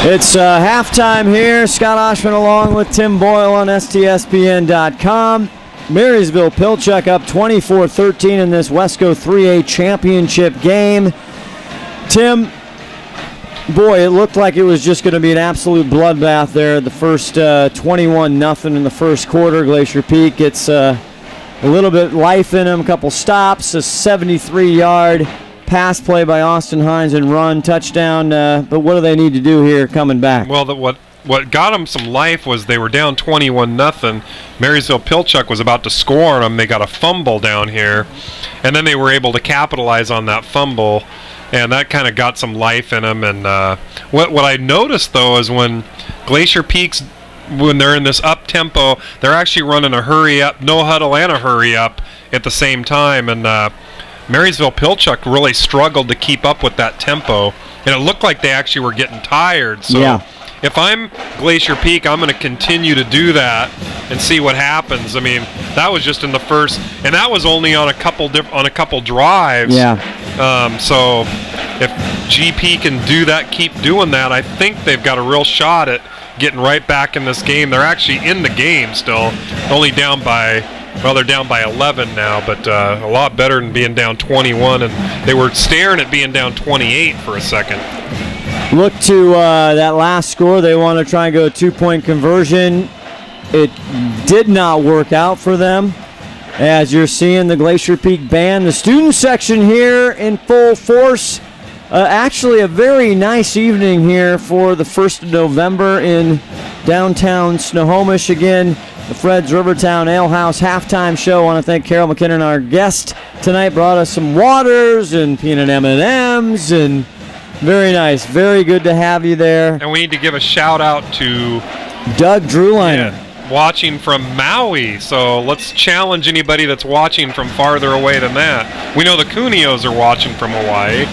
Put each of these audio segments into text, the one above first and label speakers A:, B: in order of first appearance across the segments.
A: It's halftime here. Scott Oshman along with Tim Boyle on STSPN.com. Marysville-Pilchuck up 24-13 in this Wesco 3A championship game. Tim, boy, it looked like it was just going to be an absolute bloodbath there. The first 21-0 in the first quarter. Glacier Peak gets a little bit life in him, a couple stops, a 73-yard pass play by Austin Hines and run, touchdown. But what do they need to do here coming back?
B: Well, what got them some life was they were down 21-0. Marysville-Pilchuck was about to score on them. They got a fumble down here, and then they were able to capitalize on that fumble, and that kind of got some life in them. And what I noticed, though, is when Glacier Peaks, when they're in this up-tempo, they're actually running a hurry-up, no huddle and a hurry-up at the same time, and Marysville-Pilchuck really struggled to keep up with that tempo, and it looked like they actually were getting tired. So if I'm Glacier Peak, I'm going to continue to do that and see what happens. I mean, that was just in the first, and that was only on a couple drives. So if GP can do that, keep doing that, I think they've got a real shot at getting right back in this game. They're actually in the game still, only down by. Well, they're down by 11 now, but a lot better than being down 21, and they were staring at being down 28 for a second.
A: Look to that last score. They want to try and go a two-point conversion. It did not work out for them. As you're seeing the Glacier Peak band, the student section here in full force. Actually, a very nice evening here for the 1st of November in downtown Snohomish. Again, the Fred's Rivertown Ale House halftime show. I want to thank Carol McKinnon, our guest tonight, brought us some waters and peanut M&Ms, and very nice. Very good to have you there.
B: And we need to give a shout out to
A: Doug Drewliner.
B: Watching from Maui. So let's challenge anybody that's watching from farther away than that. We know the Cunios are watching from Hawaii.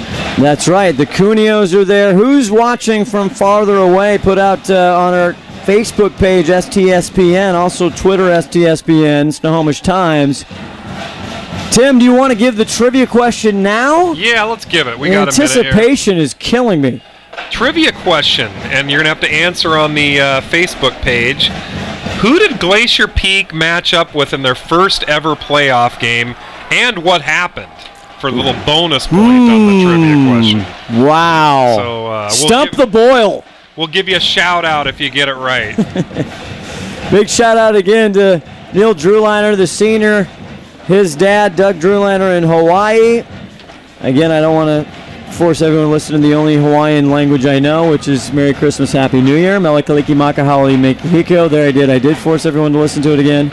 A: That's right. The Cunios are there. Who's watching from farther away? Put out on our Facebook page, STSPN, also Twitter, STSPN, Snohomish Times. Tim, do you want to give the trivia question now?
B: Yeah, let's give it. We got a minute here.
A: Anticipation is killing me.
B: Trivia question, and you're going to have to answer on the Facebook page. Who did Glacier Peak match up with in their first ever playoff game, and what happened? For a little bonus point on the trivia question.
A: Wow.
B: So
A: Stump the Boyle.
B: We'll give you a shout-out if you get it right.
A: Big shout-out again to Neil Drewliner, the senior. His dad, Doug Drewliner, in Hawaii. Again, I don't want to force everyone to listen to the only Hawaiian language I know, which is Merry Christmas, Happy New Year. Melikaliki Makahali Mekahiko. There I did force everyone to listen to it again.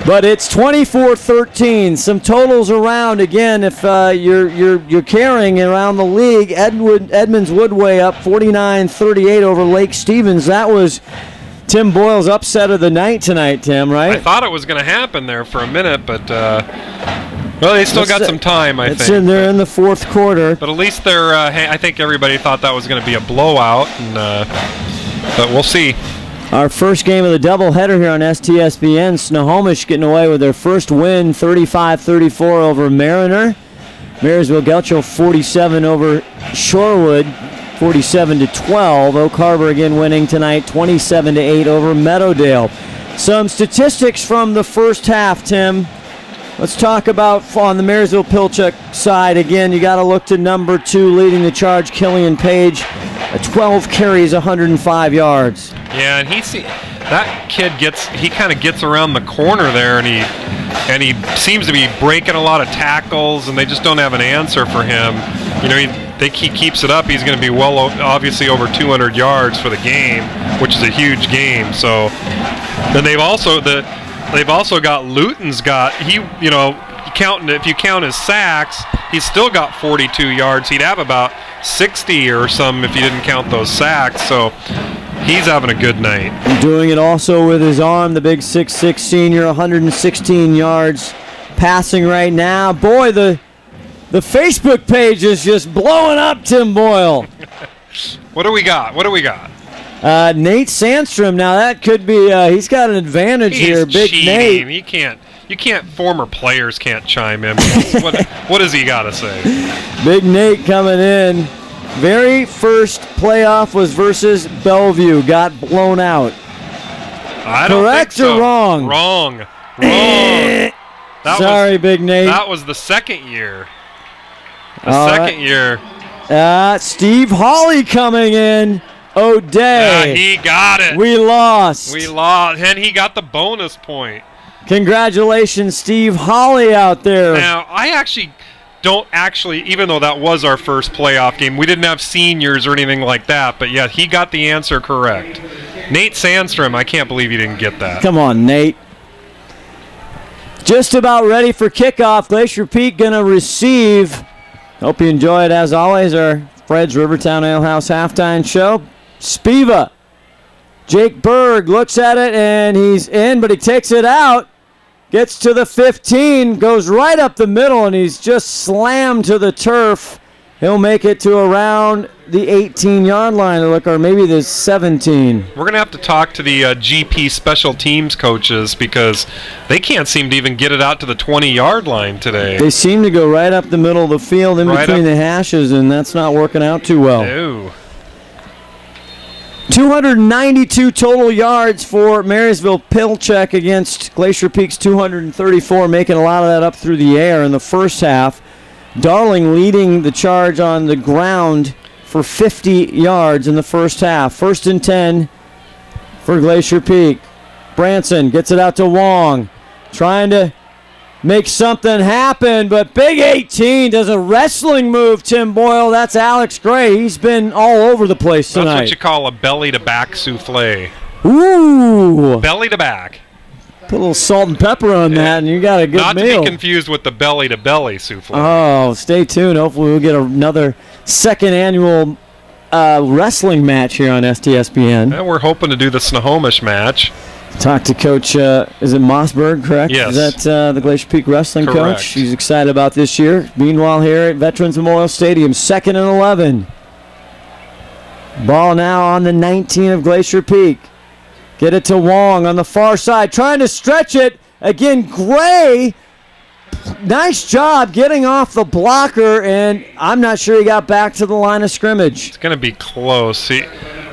A: But it's 24-13. Some totals around again. If you're carrying around the league, Edmonds Woodway up 49-38 over Lake Stevens. That was Tim Boyle's upset of the night tonight, Tim. Right?
B: I thought it was going to happen there for a minute, but well, they still got some time. I think
A: they're in the fourth quarter.
B: But at least they're. I think everybody thought that was going to be a blowout, and but we'll see.
A: Our first game of the doubleheader here on STSPN. Snohomish getting away with their first win, 35-34 over Mariner. Marysville-Pilchuck 47 over Shorewood, 47-12. Oak Harbor again winning tonight, 27-8 over Meadowdale. Some statistics from the first half, Tim. Let's talk about on the Marysville-Pilchuck side. Again, you got to look to number 2 leading the charge, Killian Page. 12 carries, 105 yards.
B: Yeah, and that kid kind of gets around the corner there, and he seems to be breaking a lot of tackles, and they just don't have an answer for him. You know, he keeps it up, he's going to be obviously over 200 yards for the game, which is a huge game. So then they've also got Luton's got if you count his sacks, he's still got 42 yards. He'd have about 60 or some if you didn't count those sacks. So he's having a good night.
A: Doing it also with his arm, the big 6'6" senior, 116 yards passing right now. Boy, the Facebook page is just blowing up, Tim Boyle.
B: What do we got?
A: Nate Sandstrom. Now that could be. He's got an advantage here. Big
B: cheating.
A: Nate.
B: You can't. Former players can't chime in. What does he got to say?
A: Big Nate coming in. very first playoff was versus Bellevue. Got blown out.
B: I don't
A: Correct
B: think so.
A: or wrong?
B: Wrong.
A: Sorry, Big Nate.
B: That was the second year.
A: All
B: Second year.
A: Steve Hawley coming in. O'Day.
B: Yeah, he got it.
A: We lost.
B: And he got the bonus point.
A: Congratulations, Steve Hawley out there.
B: Now, I actually don't even though that was our first playoff game, we didn't have seniors or anything like that, but yeah, he got the answer correct. Nate Sandstrom, I can't believe he didn't get that.
A: Come on, Nate. Just about ready for kickoff. Glacier Peak going to receive. Hope you enjoy it, as always, our Fred's Rivertown Ale House halftime show. Spiva. Jake Berg looks at it, and he's in, but he takes it out. Gets to the 15, goes right up the middle, and he's just slammed to the turf. He'll make it to around the 18-yard line, or maybe the 17.
B: We're going to have to talk to the GP special teams coaches because they can't seem to even get it out to the 20-yard line today.
A: They seem to go right up the middle of the field in between the hashes, and that's not working out too well.
B: No.
A: 292 total yards for Marysville-Pilchuck against Glacier Peak's 234, making a lot of that up through the air in the first half. Darling leading the charge on the ground for 50 yards in the first half. 1st and 10 for Glacier Peak. Branson gets it out to Wong, trying to make something happen, but Big 18 does a wrestling move, Tim Boyle. That's Alex Gray. He's been all over the place tonight.
B: That's what you call a belly-to-back souffle.
A: Ooh.
B: Belly-to-back.
A: Put a little salt and pepper on that, and you got a good
B: Not
A: meal.
B: Not to be confused with the belly-to-belly souffle.
A: Oh, stay tuned. Hopefully we'll get another second annual wrestling match here on STSBN.
B: And we're hoping to do the Snohomish match.
A: Talk to Coach, is it Mossberg, correct?
B: Yes.
A: Is that the Glacier Peak wrestling
B: Correct.
A: coach? He's excited about this year. Meanwhile, here at Veterans Memorial Stadium, 2nd and 11. Ball now on the 19 of Glacier Peak. Get it to Wong on the far side, trying to stretch it. Again, Gray, nice job getting off the blocker, and I'm not sure he got back to the line of scrimmage.
B: It's going to be close.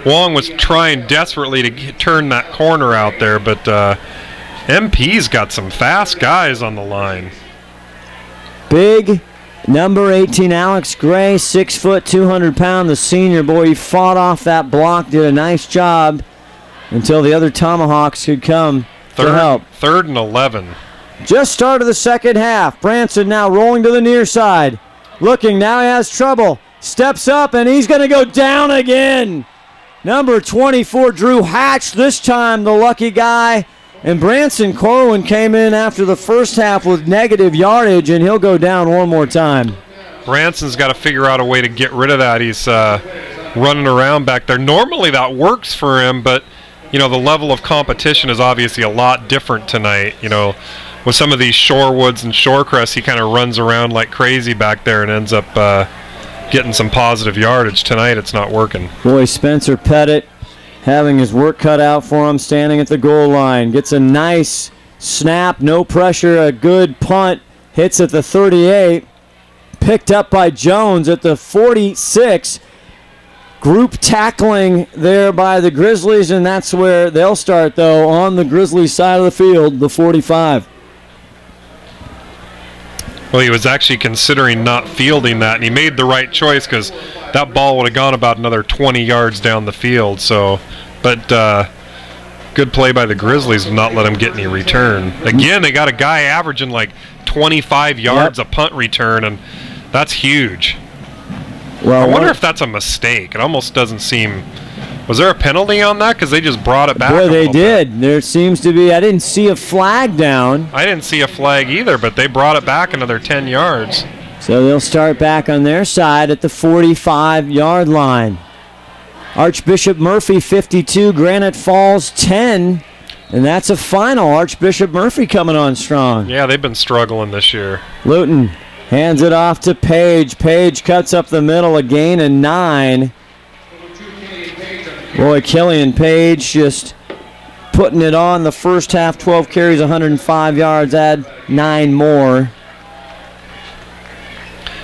B: Wong was trying desperately to turn that corner out there, but MP's got some fast guys on the line.
A: Big number 18, Alex Gray, 6 foot, 200 pound, the senior. Boy, he fought off that block, did a nice job until the other Tomahawks could come to help.
B: 3rd and 11.
A: Just started the second half. Branson now rolling to the near side. Looking, now he has trouble. Steps up, and he's going to go down again. Number 24, Drew Hatch, this time the lucky guy. And Branson Corwin came in after the first half with negative yardage, and he'll go down one more time.
B: Branson's got to figure out a way to get rid of that. He's running around back there. Normally that works for him, but the level of competition is obviously a lot different tonight. With some of these Shorewoods and Shorecrests, he kind of runs around like crazy back there and ends up getting some positive yardage. Tonight it's not working.
A: Boy, Spencer Pettit having his work cut out for him, standing at the goal line. Gets a nice snap, no pressure, a good punt. Hits at the 38. Picked up by Jones at the 46. Group tackling there by the Grizzlies, and that's where they'll start, though, on the Grizzlies side of the field, the 45.
B: Well, he was actually considering not fielding that, and he made the right choice because that ball would have gone about another 20 yards down the field. But good play by the Grizzlies to not let him get any return. Again, they got a guy averaging like 25 yards a punt return, and that's huge. Well, I wonder if that's a mistake. It almost doesn't seem. Was there a penalty on that? Because they just brought it back.
A: Boy, they did. There seems to be. I didn't see a flag down.
B: I didn't see a flag either, but they brought it back another 10 yards.
A: So they'll start back on their side at the 45-yard line. Archbishop Murphy 52, Granite Falls 10, and that's a final. Archbishop Murphy coming on strong.
B: Yeah, they've been struggling this year.
A: Luton hands it off to Page. Page cuts up the middle, a gain of 9. Boy, Killian Page just putting it on the first half, 12 carries, 105 yards, add 9 more.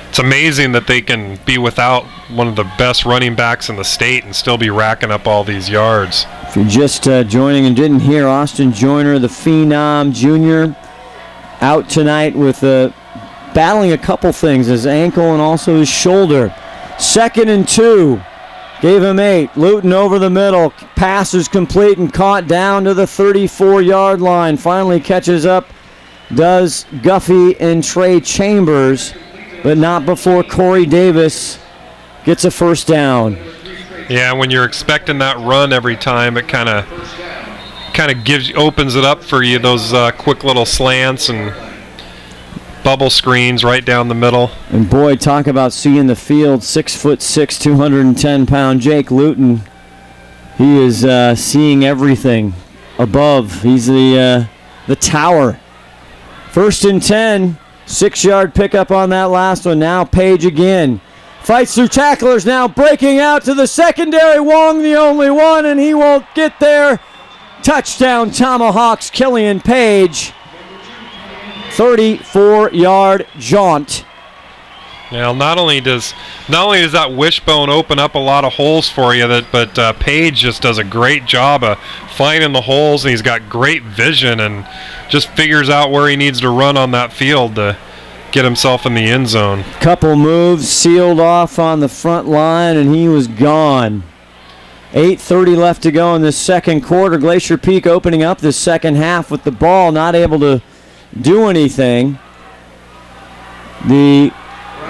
B: It's it's amazing that they can be without one of the best running backs in the state and still be racking up all these yards.
A: If you're just joining and didn't hear, Austin Joyner, the Phenom Jr., out tonight with battling a couple things, his ankle and also his shoulder. 2nd and 2. Gave him 8. Luton over the middle. Pass is complete and caught down to the 34-yard line. Finally catches up. Does Guffey and Trey Chambers, but not before Corey Davis gets a first down.
B: Yeah, when you're expecting that run every time, it kind of opens it up for you, those quick little slants and bubble screens right down the middle.
A: And boy, talk about seeing the field. 6'6", 210-pound Jake Luton. He is seeing everything above. He's the tower. 1st and 10. 6-yard pickup on that last one. Now Page again. Fights through tacklers now, breaking out to the secondary. Wong the only one, and he won't get there. Touchdown Tomahawks, Killian Page. 34-yard jaunt.
B: Now, not only does that wishbone open up a lot of holes for you, but Page just does a great job of finding the holes, and he's got great vision and just figures out where he needs to run on that field to get himself in the end zone.
A: Couple moves, sealed off on the front line, and he was gone. 8:30 left to go in this second quarter. Glacier Peak opening up this second half with the ball, not able to do anything. The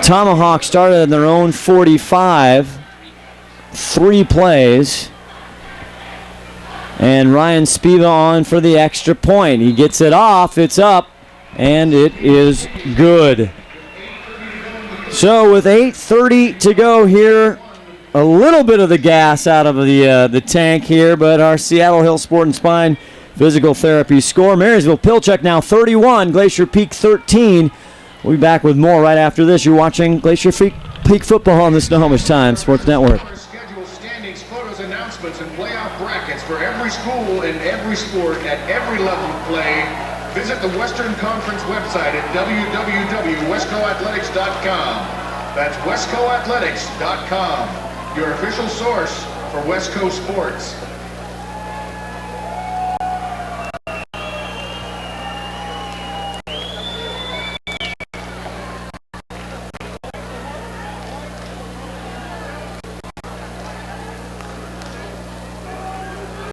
A: Tomahawks started at their own 45, 3 plays, and Ryan Spiva on for the extra point. He gets it off, it's up, and it is good. So with 8:30 to go here, a little bit of the gas out of the tank here, but our Seattle Hill Sport and Spine Physical Therapy score. Marysville-Pilchuck now 31, Glacier Peak 13. We'll be back with more right after this. You're watching Glacier Peak football on the Snohomish Times Sports Network.
C: Schedule standings, photos, announcements, and playoff brackets for every school and every sport at every level of play. Visit the Western Conference website at www.wescoathletics.com. That's wescoathletics.com, your official source for West Coast sports.